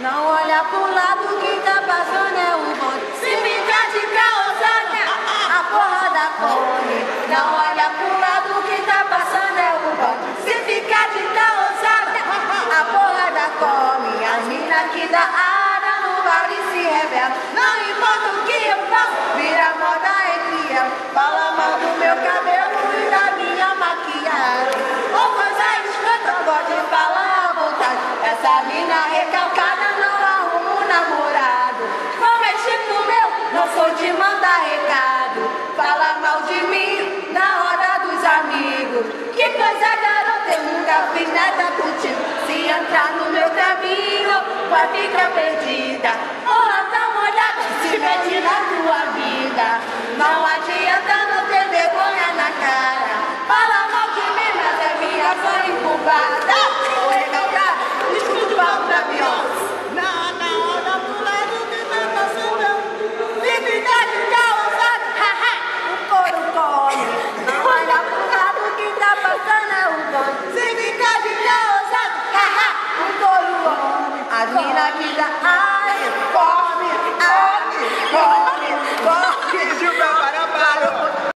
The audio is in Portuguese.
Não olha pro lado que tá passando é o bonde. Se ficar de causada, a porrada come. Não olha pro lado que tá passando é o bonde. Se ficar de causada, a porrada come. As minas que dá área no vale se revela. Não importa o que eu faço, vira moda entre elas. Fala mal do meu cabelo e da minha maquiagem. Ou coisa escrota, pode falar à vontade. Essa mina recalcada não arruma um namorado. Como é tipo meu, não sou de mandar recado. Fala mal de mim na roda dos amigos. Que coisa garota, eu nunca fiz nada contigo. Se entrar no meu caminho, vai ficar perdida. Porra, dá uma olhada, se mete na tua vida. Não adianta não ter vergonha na cara. Fala mal de mim, mas é minha fã incubada. Vou recalcar, escuta o papo da Beyoncé. Não, olha pro lado que tá passando. Se ficar de causado, haha, o couro come. Não olha pro lado que tá passando é o bonde. Se ficar de causado, haha, o couro come. As mina que dá